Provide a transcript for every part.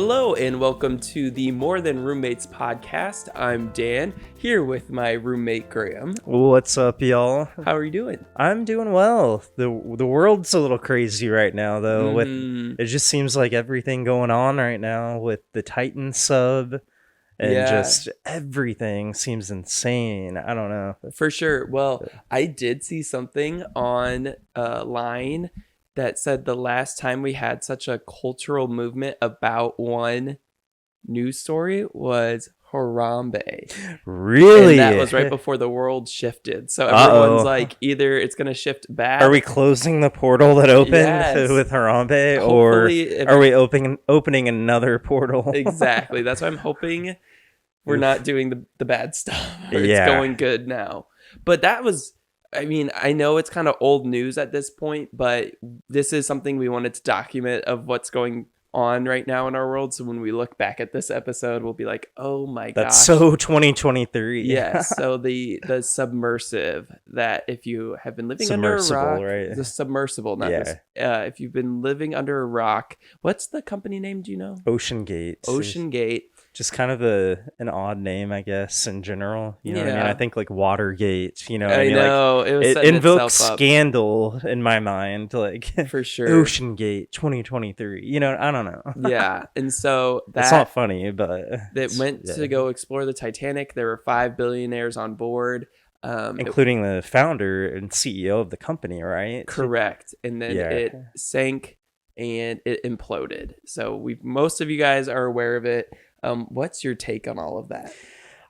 Hello and welcome to the More Than Roommates podcast. I'm Dan, here with my roommate Graham. What's up, y'all? How are you doing? I'm doing well. The world's a little crazy right now, though. With it just seems like everything going on right now with the Titan sub and just everything seems insane. I don't know. For sure. Well, I did see something online that said the last time we had such a cultural movement about one news story was Harambe. Really? And that was right before the world shifted. So everyone's like, either it's going to shift back. Are we closing the portal that opened with Harambe? Hopefully, or are we opening another portal? Exactly. That's why I'm hoping we're not doing the bad stuff. It's going good now. But that was... I mean, I know it's kind of old news at this point, but this is something we wanted to document of what's going on right now in our world. So when we look back at this episode, we'll be like, oh my gosh. That's so 2023. Yeah. So the Submersive, that if you have been living under a rock, right? The Submersible, not this. If you've been living under a rock, what's the company name? Do you know? Ocean Gate. Just kind of an odd name, I guess, in general. You know what I mean? I think like Watergate, you know what I mean? Know. Like, it invokes scandal in my mind, like for sure. Ocean Gate 2023. You know, I don't know. Yeah. And so it's not funny, but it went to go explore the Titanic. There were 5 billionaires on board. Including the founder and CEO of the company, right? Correct. And then it sank and it imploded. So most of you guys are aware of it. What's your take on all of that?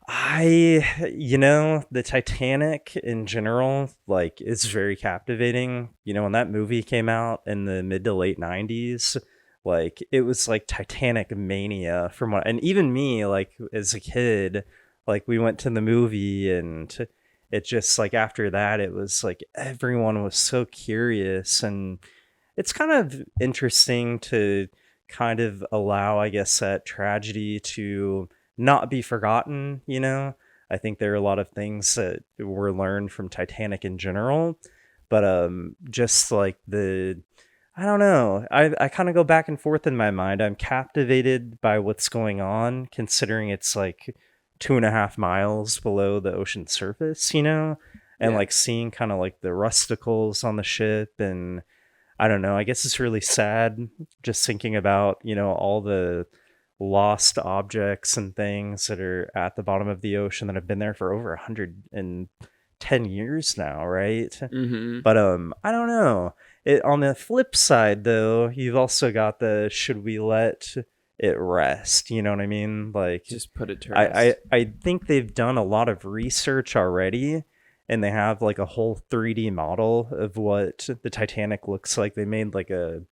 The Titanic in general, like, is very captivating. You know, when that movie came out in the mid to late 90s, like, it was like Titanic mania and even me, like, as a kid, like, we went to the movie and it just, like, after that, it was like everyone was so curious, and it's kind of interesting to kind of allow, I guess, that tragedy to not be forgotten. You know, I think there are a lot of things that were learned from Titanic in general, but just like I don't know, I kind of go back and forth in my mind. I'm captivated by what's going on, considering it's like 2.5 miles below the ocean surface, you know, and like seeing kind of like the rusticles on the ship, and I don't know, I guess it's really sad just thinking about, you know, all the lost objects and things that are at the bottom of the ocean that have been there for over 110 years now, right? Mm-hmm. But I don't know. On the flip side, though, you've also got the should we let it rest? You know what I mean? Like, just put it to rest. I think they've done a lot of research already. And they have like a whole 3D model of what the Titanic looks like. They made like a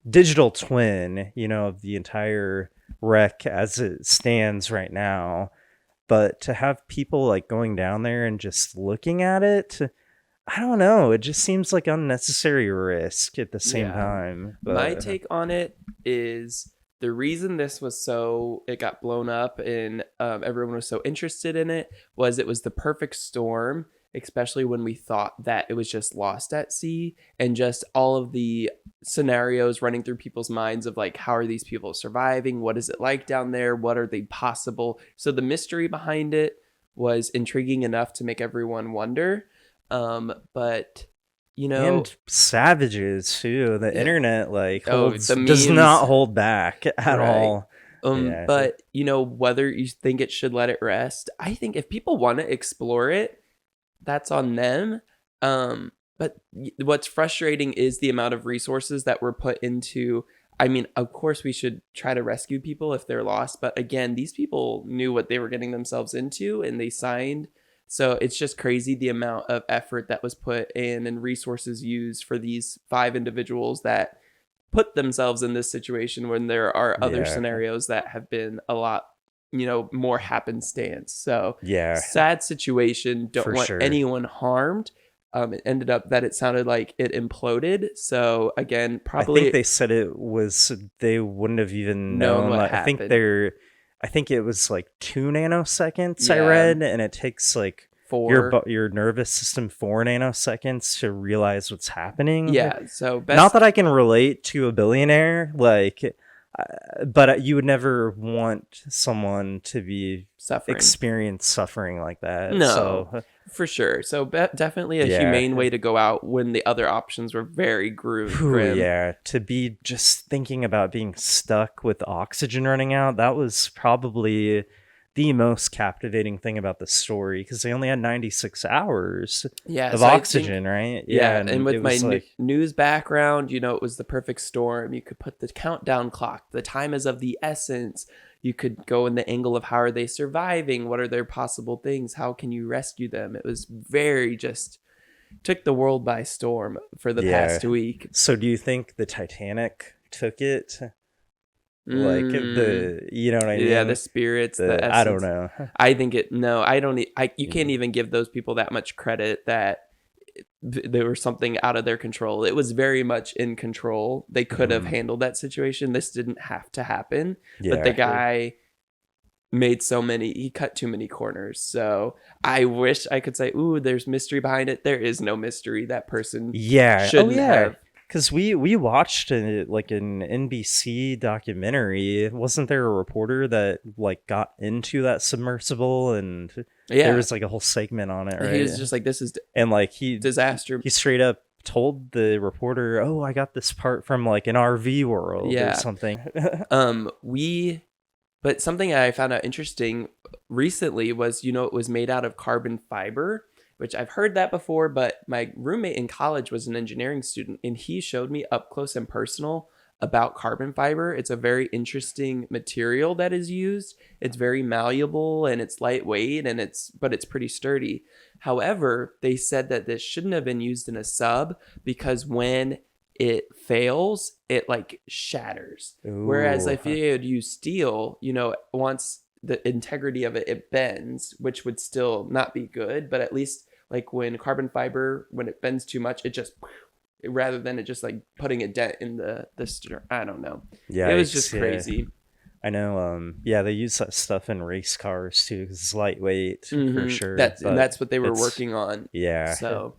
digital twin, you know, of the entire wreck as it stands right now. But to have people like going down there and just looking at it, I don't know. It just seems like unnecessary risk at the same time. But my take on it is the reason it got blown up and everyone was so interested in it was the perfect storm. Especially when we thought that it was just lost at sea, and just all of the scenarios running through people's minds of like, how are these people surviving? What is it like down there? What are they possible? So the mystery behind it was intriguing enough to make everyone wonder. But you know, and savages too. The internet does not hold back at all. But you know, whether you think it should let it rest, I think if people want to explore it, that's on them. But what's frustrating is the amount of resources that were put into. I mean, of course, we should try to rescue people if they're lost. But again, these people knew what they were getting themselves into and they signed. So it's just crazy the amount of effort that was put in and resources used for these 5 individuals that put themselves in this situation when there are other scenarios that have been a lot, you know, more happenstance. So sad situation. Don't want anyone harmed. It ended up that it sounded like it imploded. So again, probably I think they said they wouldn't have even known what happened. I think it was like 2 nanoseconds I read, and it takes like 4 your nervous system 4 nanoseconds to realize what's happening. Yeah. So not that I can relate to a billionaire, like, But you would never want someone to be Suffering. experience suffering like that. No, So for sure. So definitely a yeah. humane way to go out when the other options were very Whew, grim. yeah, to be just thinking about being stuck with oxygen running out, that was probably the most captivating thing about the story, because they only had 96 hours Yeah, of so I think, oxygen, right? yeah, and And with it my was like, news background, it was the perfect storm. You could put the countdown clock. The time is of the essence. You could go in the angle of how are they surviving? What are their possible things? How can you rescue them? It was very just took the world by storm for the yeah. past week. So do you think the Titanic took it? Like Mm, you know what I yeah, the mean? spirits, the I don't essence. know. I think it. No, I don't. You can't Yeah. even give those people that much credit that there was something out of their control. It was very much in control. They could have Mhm. handled that situation. This didn't have to happen. But the Yeah. guy made he cut too many corners. So I wish I could say, ooh, there's mystery behind it. There is no mystery. That person Yeah. Oh shouldn't yeah. have. Because we watched like an NBC documentary. Wasn't there a reporter that like got into that submersible, and there Yeah. was like a whole segment on it, He was right? just like, this is And like disaster. he straight up told the reporter, "Oh, I got this part from like an RV world or Yeah. something." But something I found out interesting recently was, it was made out of carbon fiber, which I've heard that before, but my roommate in college was an engineering student and he showed me up close and personal about carbon fiber. It's a very interesting material that is used. It's very malleable and it's lightweight but it's pretty sturdy. However, they said that this shouldn't have been used in a sub because when it fails, it like shatters. Whereas Ooh. if you had used steel, once the integrity of it bends, which would still not be good, but at least like when carbon fiber, when it bends too much, it just rather than it just like putting a dent in the I don't know. It was just Yikes, yeah. crazy. I know, yeah, they use that stuff in race cars too, 'cause it's lightweight for sure. But That's what they were it's, working on. yeah. So,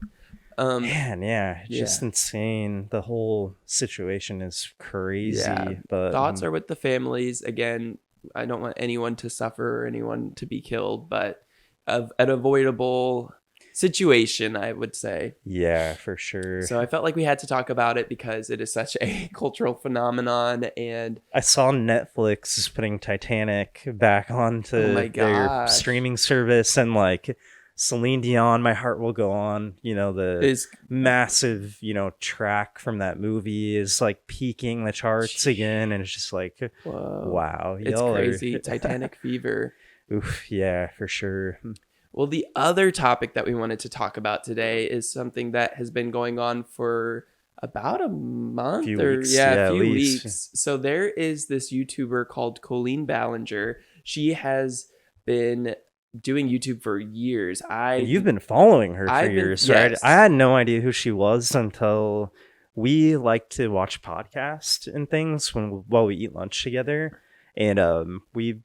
Man, yeah, yeah. just insane. The whole situation is crazy. Yeah. But Thoughts are with the families. Again, I don't want anyone to suffer or anyone to be killed, but of an avoidable situation, I would say. yeah, for sure. So I felt like we had to talk about it because it is such a cultural phenomenon. And I saw Netflix is putting Titanic back oh onto my their gosh, streaming service, and like Celine Dion, My Heart Will Go On, the is massive, track from that movie is like peaking the charts again, and it's just like, whoa, wow, it's y'all crazy. are Titanic fever. oof, yeah, for sure. Well, the other topic that we wanted to talk about today is something that has been going on for about a month Few or weeks, a yeah, at few least. weeks. So there is this YouTuber called Colleen Ballinger. She has been doing YouTube for years. And you've been following her for I've been years, right? yes. I had no idea who she was until we like to watch podcasts and things while we eat lunch together. And we,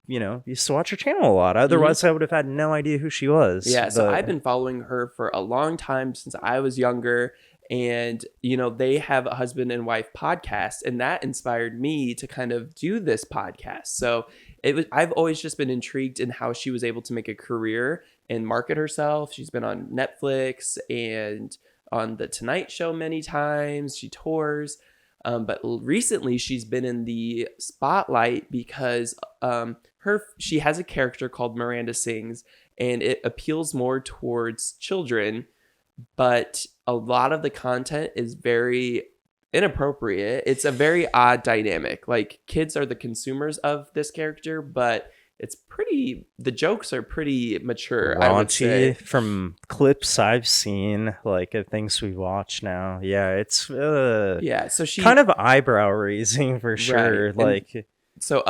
used to watch her channel a lot. Otherwise, I would have had no idea who she was. Yeah, so I've But been following her for a long time since I was younger. And, they have a husband and wife podcast, and that inspired me to kind of do this podcast. So I've always just been intrigued in how she was able to make a career and market herself. She's been on Netflix and on The Tonight Show many times. She tours. But recently she's been in the spotlight because she has a character called Miranda Sings, and it appeals more towards children, but a lot of the content is very inappropriate. It's a very odd dynamic. Like kids are the consumers of this character, but the jokes are pretty mature, I would say. raunchy from clips I've seen, like of things we watch now. Yeah, it's Yeah, so kind of eyebrow raising for sure. right. Like, So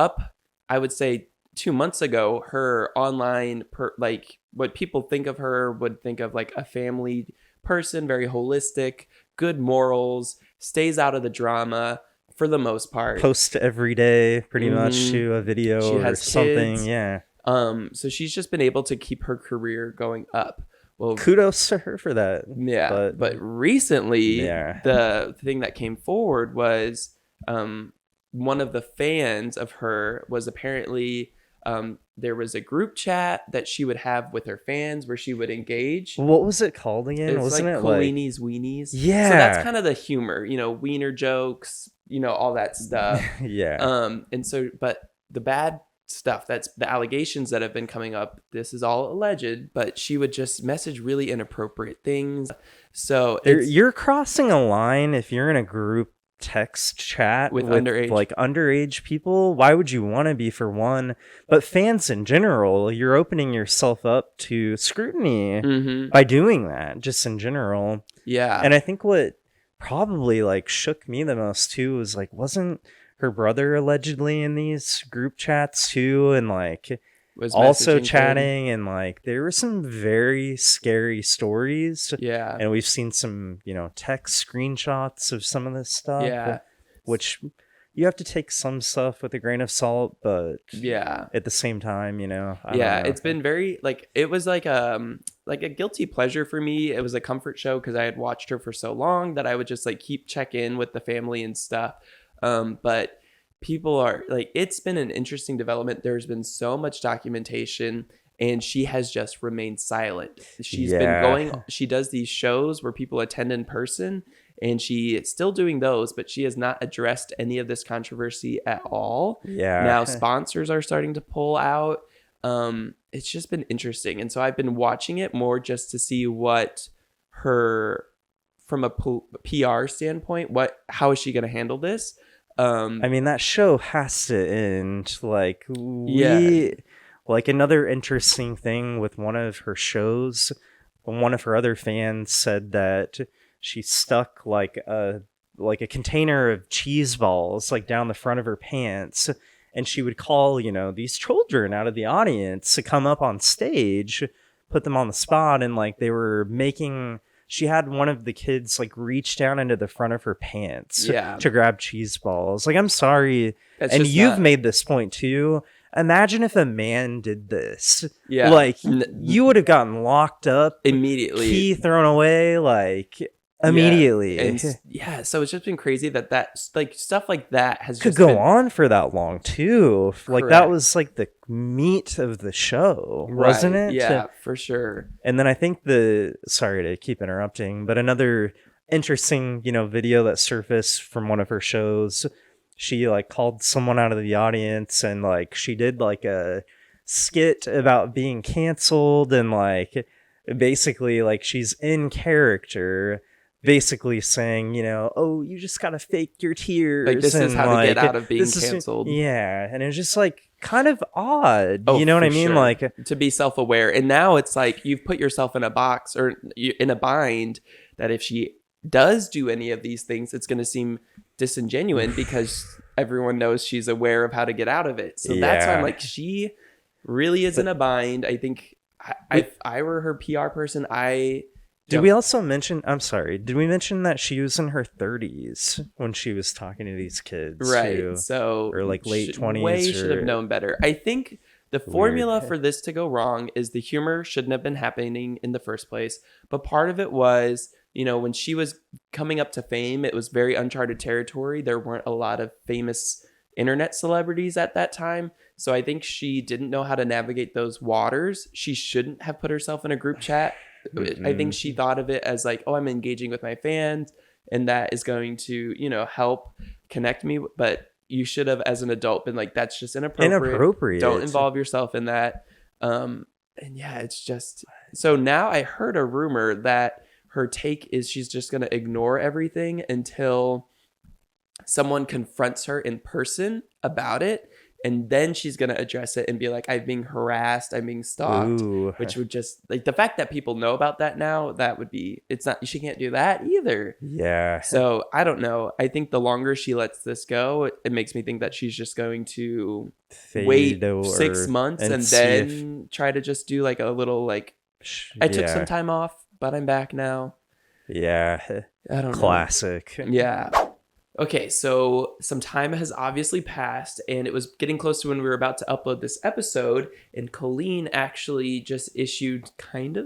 I would say 2 months ago, her online like what people think of her would think of like a family person, very holistic, good morals, stays out of the drama for the most part. post every day pretty much Mhm. to a video She or has something. kids. Yeah, So she's just been able to keep her career going up. Well, kudos to her for that. yeah, but recently Yeah. the thing that came forward was one of the fans of her was apparently there was a group chat that she would have with her fans where she would engage. What was it called again? It's Wasn't like it like Colleenie's Weenies. yeah? So that's kind of the humor, wiener jokes, all that stuff. Yeah. And so, but the bad stuff, that's the allegations that have been coming up. This is all alleged, but she would just message really inappropriate things. So you're crossing a line if you're in a group text chat with underage, like underage people. Why would you want to be, for one? But fans in general, you're opening yourself up to scrutiny by doing that, just in general. Yeah. And I think what probably like shook me the most too was like, wasn't her brother allegedly in these group chats too, and like was also chatting him? And like there were some very scary stories. Yeah. And we've seen some, text screenshots of some of this stuff. Yeah. Which you have to take some stuff with a grain of salt, but yeah, at the same time, I don't know. It's been very like, it was like a guilty pleasure for me. It was a comfort show because I had watched her for so long that I would just like keep check in with the family and stuff. But people are like, it's been an interesting development. There's been so much documentation and she has just remained silent. She's she does these shows where people attend in person and she's still doing those, but she has not addressed any of this controversy at all. Yeah. Now sponsors are starting to pull out. It's just been interesting. And so I've been watching it more just to see what her, from a PR standpoint, how is she going to handle this? I mean, that show has to end. Like, like another interesting thing with one of her shows, one of her other fans said that she stuck like a container of cheese balls like down the front of her pants, and she would call, these children out of the audience to come up on stage, put them on the spot, and like they were making. She had one of the kids like reach down into the front of her pants to grab cheese balls. Like, I'm sorry. And you've made this point too. Imagine if a man did this. Yeah. Like, you would have gotten locked up immediately. Key thrown away, like, immediately. Yeah. And so it's just been crazy that like stuff like that could go on for that long too. Like, that was like the meat of the show, wasn't it? Yeah, for sure. And then I think sorry to keep interrupting, but another interesting, video that surfaced from one of her shows, she like called someone out of the audience and like she did like a skit about being canceled, and like basically like she's in character, basically saying, oh, you just gotta fake your tears. Like, this is how to get out of being canceled. Yeah, and it's just like kind of odd. You know what I mean? Sure. Like, to be self-aware. And now it's like you've put yourself in a box or in a bind that if she does do any of these things, it's going to seem disingenuous because everyone knows she's aware of how to get out of it. So that's why I'm like, she really is in a bind. I think if I were her PR person, Did we also mention, I'm sorry, did we mention that she was in her 30s when she was talking to these kids? Right. Too? So, or like late 20s. Way should have known better. I think the formula for this to go wrong is the humor shouldn't have been happening in the first place. But part of it was, when she was coming up to fame, it was very uncharted territory. There weren't a lot of famous internet celebrities at that time. So I think she didn't know how to navigate those waters. She shouldn't have put herself in a group chat. I think she thought of it as like, oh, I'm engaging with my fans and that is going to, help connect me. But you should have, as an adult, been like, that's just inappropriate. Don't involve yourself in that. And yeah, it's just, so now I heard a rumor that her take is she's just going to ignore everything until someone confronts her in person about it. And then she's going to address it and be like, I'm being harassed, I'm being stalked. Ooh. Which would just, like, the fact that people know about that now, that would be, she can't do that either. Yeah. So I don't know. I think the longer she lets this go, it makes me think that she's just going to wait 6 months and then try to just do like a little, like, I took some time off, but I'm back now. Yeah. I don't know. Classic. Yeah. Okay, so some time has obviously passed, and it was getting close to when we were about to upload this episode, and Colleen actually just issued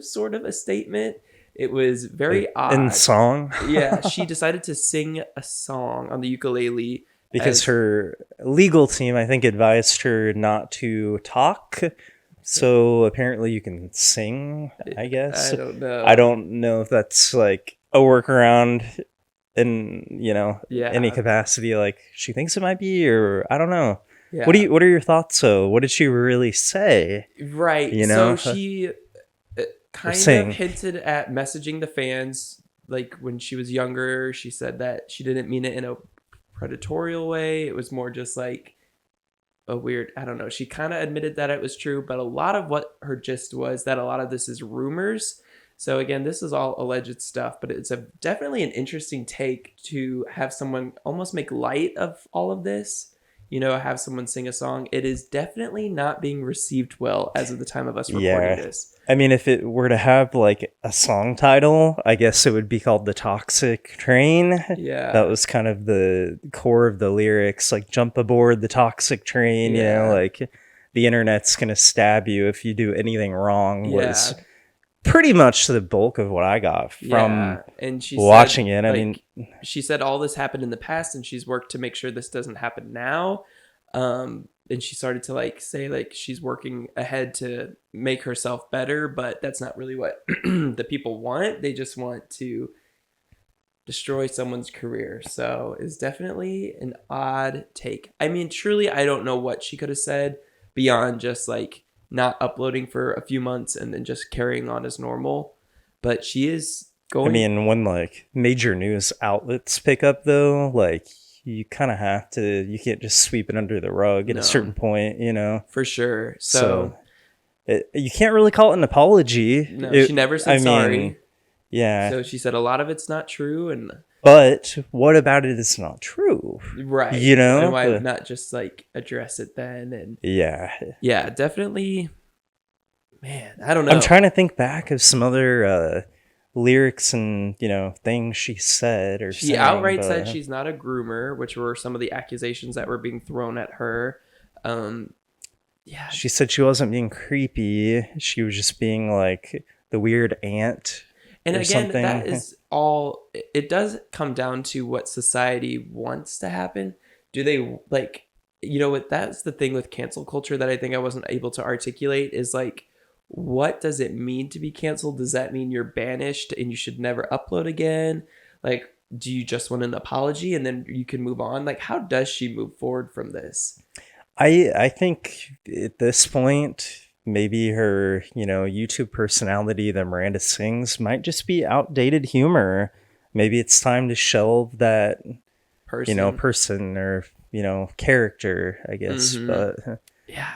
sort of a statement. It was very odd. In song? Yeah, she decided to sing a song on the ukulele, because her legal team, I think, advised her not to talk. So apparently you can sing, I guess. I don't know. I don't know if that's like a workaround in, any capacity like she thinks it might be, or I don't know. Yeah. What are your thoughts though? What did she really say? Right. So she kind of hinted at messaging the fans. Like when she was younger, she said that she didn't mean it in a predatorial way. It was more just like a weird, I don't know. She kind of admitted that it was true, but a lot of what her gist was that a lot of this is rumors. So again, this is all alleged stuff, but it's definitely an interesting take to have someone almost make light of all of this. Have someone sing a song. It is definitely not being received well as of the time of us recording this. I mean, if it were to have like a song title, I guess it would be called The Toxic Train. Yeah. That was kind of the core of the lyrics, like jump aboard the toxic train, like the internet's going to stab you if you do anything wrong was pretty much the bulk of what I got from and she watching said, it. I mean, she said all this happened in the past and she's worked to make sure this doesn't happen now. And she started to say she's working ahead to make herself better, but that's not really what the people want. They just want to destroy someone's career. So it's definitely an odd take. I mean, truly, I don't know what she could have said beyond just not uploading for a few months and then just carrying on as normal. But she is going. I mean, when major news outlets pick up though, you kind of have to, you can't just sweep it under the rug at a certain point, For sure. So you can't really call it an apology. No, she never said sorry. Yeah. So she said a lot of it's not true. But what about it is not true? Right. And why not just address it then? And yeah, definitely. Man, I don't know. I'm trying to think back of some other lyrics and things she said or she outright said she's not a groomer, which were some of the accusations that were being thrown at her. She said she wasn't being creepy. She was just being the weird aunt. And again, that is all. It does come down to what society wants to happen. Do they what? That's the thing with cancel culture that I think I wasn't able to articulate is what does it mean to be canceled? Does that mean you're banished and you should never upload again? Do you just want an apology and then you can move on? How does she move forward from this? I think at this point, maybe her, YouTube personality, the Miranda Sings, might just be outdated humor. Maybe it's time to shelve that person or, character, I guess. Mm-hmm. But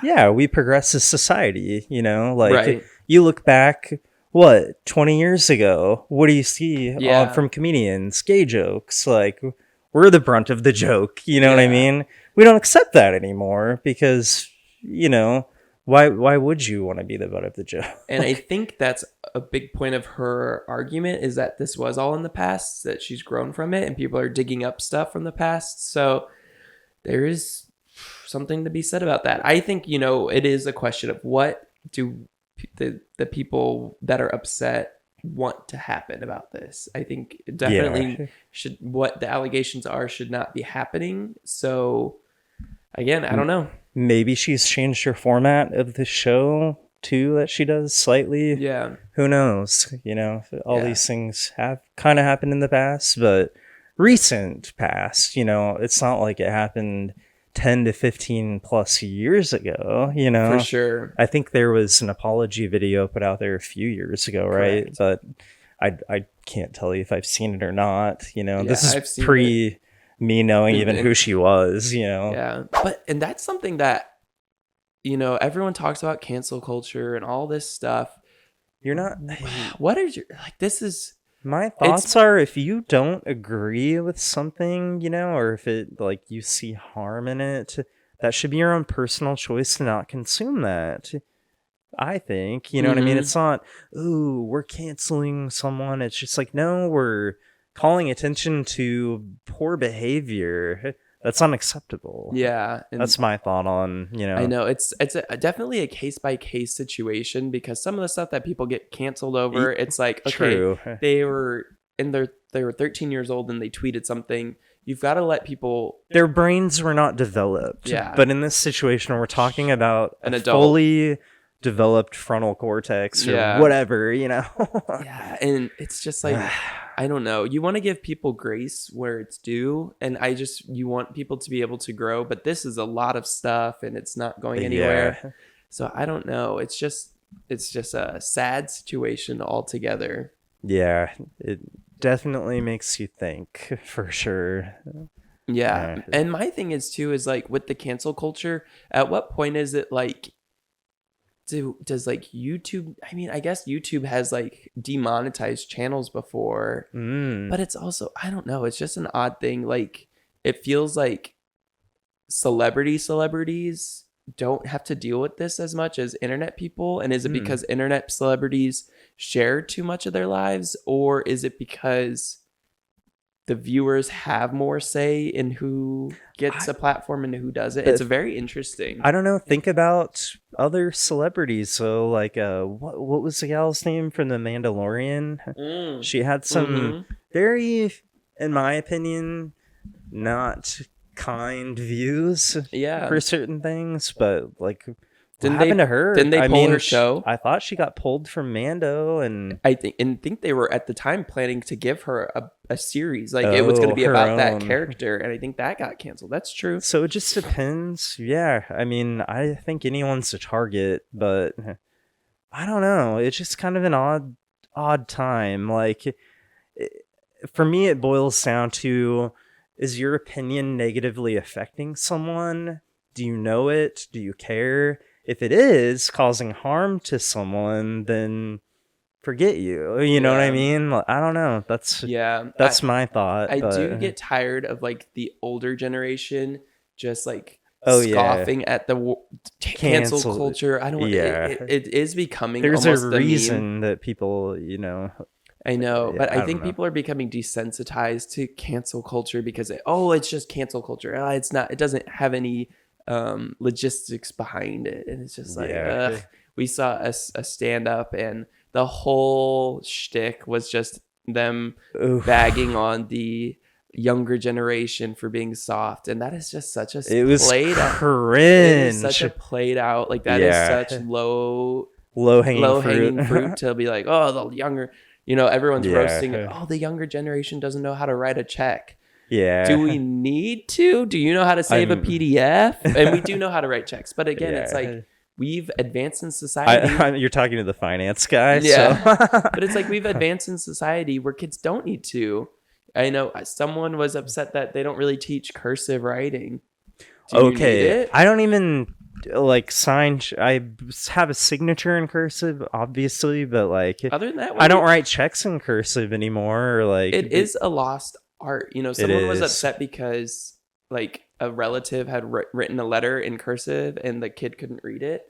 yeah, we progress as society, right. You look back, 20 years ago, what do you see from comedians? Gay jokes. We're the brunt of the joke. You know what I mean? We don't accept that anymore because, why would you want to be the butt of the joke? And I think that's a big point of her argument is that this was all in the past, that she's grown from it and people are digging up stuff from the past. So there is something to be said about that. I think, it is a question of what do the people that are upset want to happen about this. I think definitely what the allegations are should not be happening. So again, I don't know. Maybe she's changed her format of the show too, that she does slightly. Yeah. Who knows? All these things have kind of happened in the past, but recent past, it's not like it happened 10 to 15 plus years ago, For sure. I think there was an apology video put out there a few years ago, right? Correct. But I can't tell you if I've seen it or not. This is pre me knowing even who she was, Yeah. And that's something that, everyone talks about cancel culture and all this stuff. You're not. What is your, this is. My thoughts are if you don't agree with something, or if it you see harm in it, that should be your own personal choice to not consume that. I think, what I mean? It's not, ooh, we're canceling someone. It's just no, we're calling attention to poor behavior. That's unacceptable. Yeah. That's my thought on, I know it's definitely a case by case situation because some of the stuff that people get canceled over, it's okay, True. and they were 13 years old and they tweeted something, you've got to let people. Their brains were not developed. Yeah. But in this situation, we're talking about An a adult. fully developed frontal cortex or Yeah. whatever, you know? Yeah, and it's just like, I don't know. You want to give people grace where it's due, and you want people to be able to grow, but this is a lot of stuff and it's not going anywhere. Yeah. So I don't know. It's just a sad situation altogether. Yeah, it definitely makes you think, for sure. Yeah. And my thing is too, is like with the cancel culture, at what point is it like, does like YouTube, I mean, I guess YouTube has like demonetized channels before, but it's also, I don't know, it's just an odd thing. Like it feels like celebrities don't have to deal with this as much as internet people. And is it because internet celebrities share too much of their lives, or is it because the viewers have more say in who gets a platform and who doesn't? It's very interesting. I don't know. Think about other celebrities. So, like, what was the gal's name from The Mandalorian? She had some very, in my opinion, not kind views for certain things, but like, what happened to her? Didn't they pull her show? I thought she got pulled from Mando, and I think they were at the time planning to give her a series, like it was going to be about that character, and I think that got canceled. That's true. So it just depends. Yeah, I mean, I think anyone's a target, but I don't know. It's just kind of an odd time. Like, for me, it boils down to: is your opinion negatively affecting someone? Do you know it? Do you care? If it is causing harm to someone, then forget you. You know what I mean? I don't know. That's my thought. I do get tired of like the older generation just like scoffing at the cancel culture. I don't. It is becoming. There's almost a reason that people, you know. I know, but I think people are becoming desensitized to cancel culture because it's just cancel culture. It's not. It doesn't have any logistics behind it, and it's just like we saw a stand up, and the whole shtick was just them bagging on the younger generation for being soft, and that is just such a it was played cringe. It is such a played out, like that is such low hanging fruit to be like, the younger, everyone's roasting the younger generation doesn't know how to write a check. Yeah. Do we need to? Do you know how to save a PDF? And we do know how to write checks. But again, it's like we've advanced in society. You're talking to the finance guy. Yeah. So. But it's like we've advanced in society where kids don't need to. I know someone was upset that they don't really teach cursive writing. Do you need it? I don't even like sign. I have a signature in cursive, obviously, but like other than that, I don't write checks in cursive anymore. Or like it is a lost art. Someone was upset because like a relative had written a letter in cursive and the kid couldn't read it.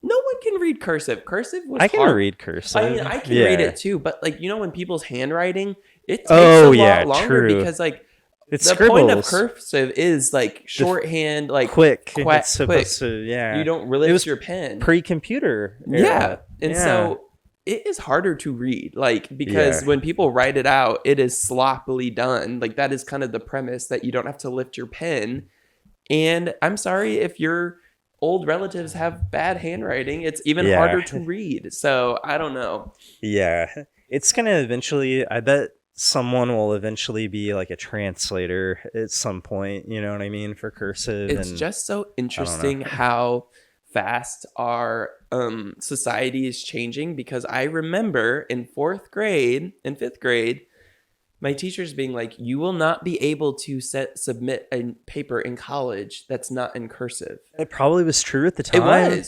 No one can read cursive. Cursive was I can hard. read cursive. I mean, I can read it too, but like when people's handwriting, it takes a lot longer because like it's the scribbles. Point of cursive is like shorthand, like quick. It's supposed to, you don't lift your pen. Pre-computer era. Yeah, and so it is harder to read, like, because when people write it out, it is sloppily done. Like that is kind of the premise, that you don't have to lift your pen. And I'm sorry if your old relatives have bad handwriting, it's even harder to read. So I don't know. Yeah, it's gonna eventually. I bet someone will eventually be like a translator at some point. You know what I mean, for cursive. It's just so interesting how fast our society is changing, because I remember in 4th grade and 5th grade, my teachers being like, you will not be able to submit a paper in college that's not in cursive. It probably was true at the time.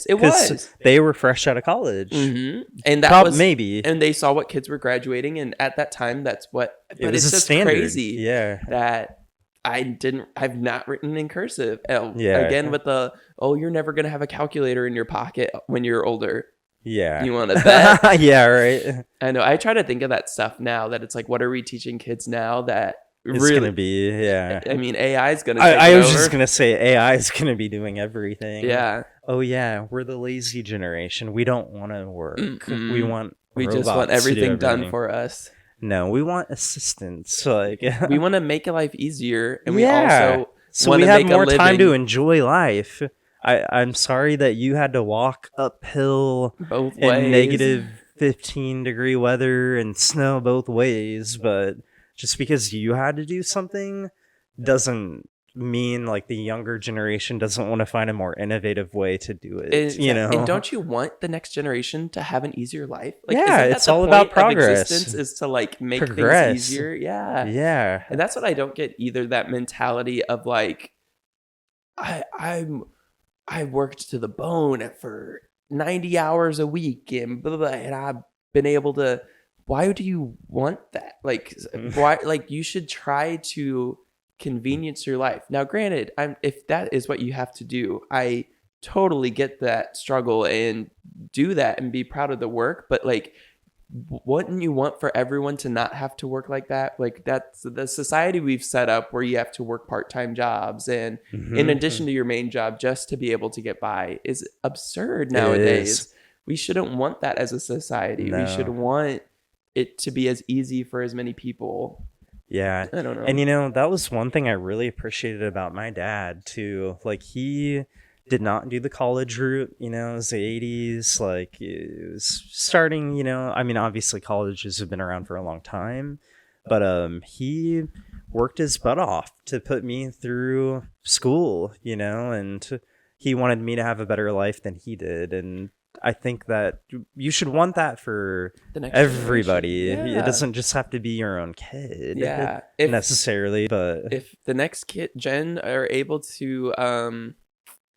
It was. They were fresh out of college. Mm-hmm. And that was maybe. And they saw what kids were graduating, and at that time, that's what. But it was it's just standard. crazy. Yeah. That I've not written in cursive. Again, with you're never gonna have a calculator in your pocket when you're older. Yeah. You want to bet? Yeah, right. I know. I try to think of that stuff now, that it's like, what are we teaching kids now that it's really going to be, I mean, AI is going to I was just going to say AI is going to be doing everything. Yeah. Oh, yeah. We're the lazy generation. We don't want to work. We just want everything done for us. No, we want assistance. Like, We want to make life easier, and we yeah. also So want we to have make a more time to living enjoy life. I'm sorry that you had to walk uphill both in ways. negative 15-degree weather and snow both ways, but just because you had to do something doesn't mean like the younger generation doesn't want to find a more innovative way to do it, you Exactly. And know? don't you want the next generation to have an easier life? Like, Yeah, isn't that it's the all point about of progress. existence, is to like make things Progress. easier? Yeah. Yeah. And that's what I don't get either, that mentality of like, I'm I worked to the bone for 90 hours a week and blah, blah, blah, and I've been able to. Why do you want that? Like, why? Like, you should try to convenience your life. Now, granted, if that is what you have to do, I totally get that struggle and do that and be proud of the work. But like, wouldn't you want for everyone to not have to work like that? Like, that's the society we've set up where you have to work part-time jobs and in addition to your main job just to be able to get by is absurd nowadays. We shouldn't want that as a society. We should No. want it to be as easy for as many people. Yeah. I don't know. And you know, that was one thing I really appreciated about my dad too. Like, he did not do the college route, you know, it was the 80s, like it was starting, you know, I mean, obviously colleges have been around for a long time, but he worked his butt off to put me through school, you know, and he wanted me to have a better life than he did. And I think that you should want that for The next everybody. generation. It Yeah. doesn't just have to be your own kid, Yeah. necessarily, but If the next kid gen are able to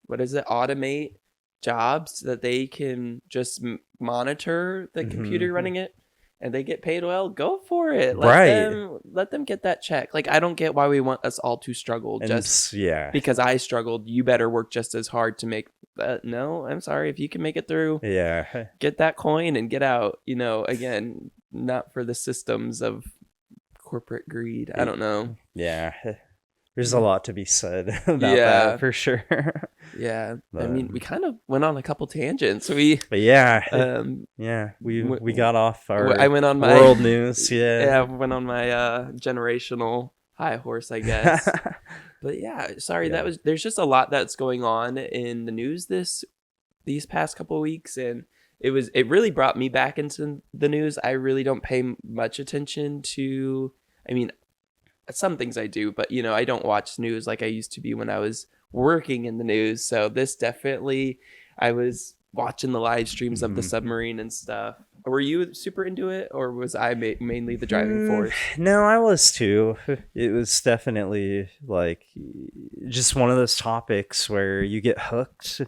automate jobs that they can just monitor the computer running it and they get paid well, go for it. Let them get that check. Like, I don't get why we want us all to struggle and just yeah, because I struggled. You better work just as hard to make that. No, I'm sorry. If you can make it through, yeah, get that coin and get out. You know, again, not for the systems of corporate greed. I don't know. yeah. There's a lot to be said about Yeah. that for sure. Yeah, I But- mean, we kind of went on a couple tangents. We But yeah, yeah, we got off our I went on my world news. yeah, I went on my generational high horse, I guess. But yeah, sorry, Yeah. there's just a lot that's going on in the news these past couple of weeks, and it really brought me back into the news. I really don't pay much attention to, I mean, some things I do, but you know, I don't watch news like I used to be when I was working in the news. So this definitely, I was watching the live streams of the submarine and stuff. Were you super into it, or was I mainly the driving force? No, I was too. It was definitely like just one of those topics where you get hooked.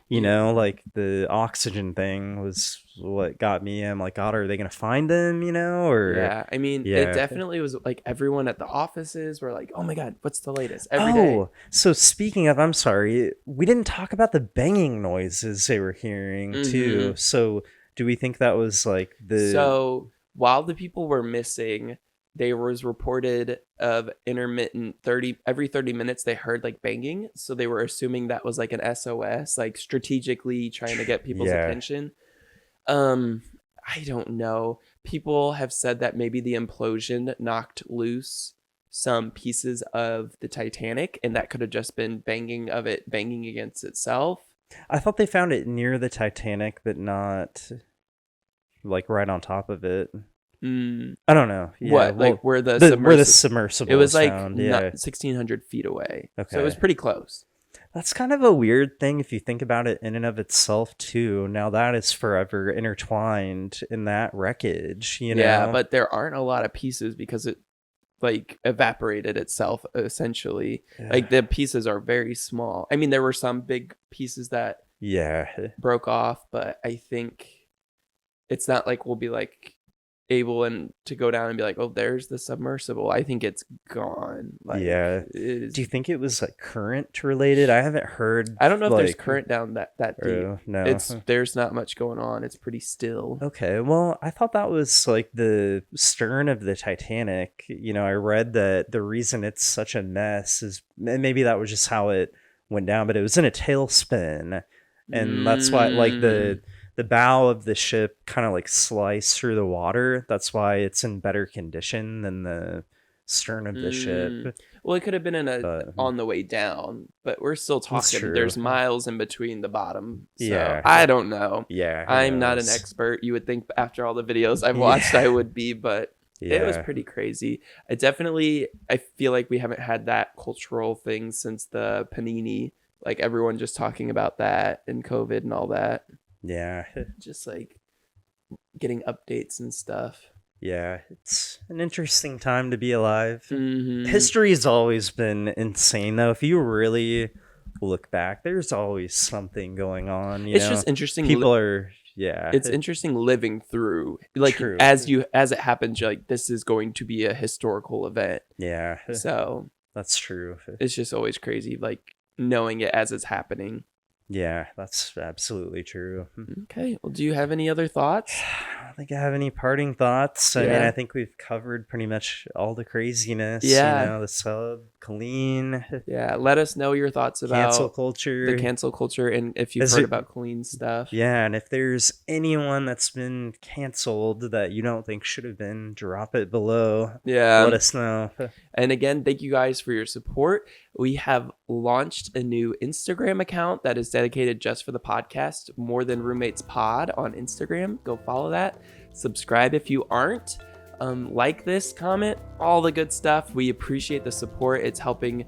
You know, like the oxygen thing was what got me. I'm like, God, are they gonna find them? You know, or Yeah, I mean, it definitely was like everyone at the offices were like, "Oh my God, what's the latest?" Every day. So speaking of, I'm sorry, we didn't talk about the banging noises they were hearing too. So do we think that was like the? So while the people were missing, there was reported of intermittent every 30 minutes they heard like banging. So they were assuming that was like an SOS, like strategically trying to get people's attention. I don't know. People have said that maybe the implosion knocked loose some pieces of the Titanic, and that could have just been banging against itself. I thought they found it near the Titanic, but not like right on top of it. I don't know. Yeah, What, like where the submersible? It was like found. 1,600 feet away. Okay. So it was pretty close. That's kind of a weird thing if you think about it in and of itself too. Now that is forever intertwined in that wreckage, you know? Yeah, but there aren't a lot of pieces because it like evaporated itself essentially. Yeah. Like the pieces are very small. I mean, there were some big pieces that broke off, but I think it's not like we'll be like able to go down and be like, oh, there's the submersible. I think it's gone. Like, do you think it was like current related? I haven't heard. I don't know if there's current down that deep. No, there's not much going on. It's pretty still. Okay, well, I thought that was like the stern of the Titanic. You know, I read that the reason it's such a mess is, and maybe that was just how it went down, but it was in a tailspin, and that's why like the bow of the ship kind of like sliced through the water. That's why it's in better condition than the stern of the ship. Well, it could have been But on the way down, but we're still that's talking. true. There's miles in between the bottom. So Yeah. I don't know. Yeah, who I'm not an knows? expert. You would think after all the videos I've watched, I would be, but it was Yeah. pretty crazy. I feel like we haven't had that cultural thing since the panini, like everyone just talking about that and COVID and all that. Yeah. Just like getting updates and stuff. Yeah, it's an interesting time to be alive. Mhm. History's always been insane, though. If you really look back, there's always something going on. It's just interesting. People are, yeah. It's interesting living through, like, True. as it happens, you're like, this is going to be a historical event. Yeah, So that's true. it's just always crazy, like knowing it as it's happening. Yeah, that's absolutely true. Okay. Well, do you have any other thoughts? I don't think I have any parting thoughts. I mean, Yeah. I think we've covered pretty much all the craziness. Yeah. The sub, Colleen, Yeah. Let us know your thoughts about cancel culture. the cancel culture, and if you've Is heard it- about Colleen's stuff. Yeah, and if there's anyone that's been canceled that you don't think should have been, drop it below. Yeah. Let us know. And again, thank you guys for your support. We have launched a new Instagram account that is dedicated just for the podcast, More Than Roommates Pod on Instagram. Go follow that. Subscribe if you aren't. Like this, comment, all the good stuff. We appreciate the support. It's helping,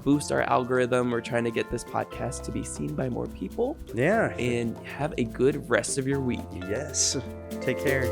boost our algorithm. We're trying to get this podcast to be seen by more people. Yeah. And have a good rest of your week. Yes. Take care.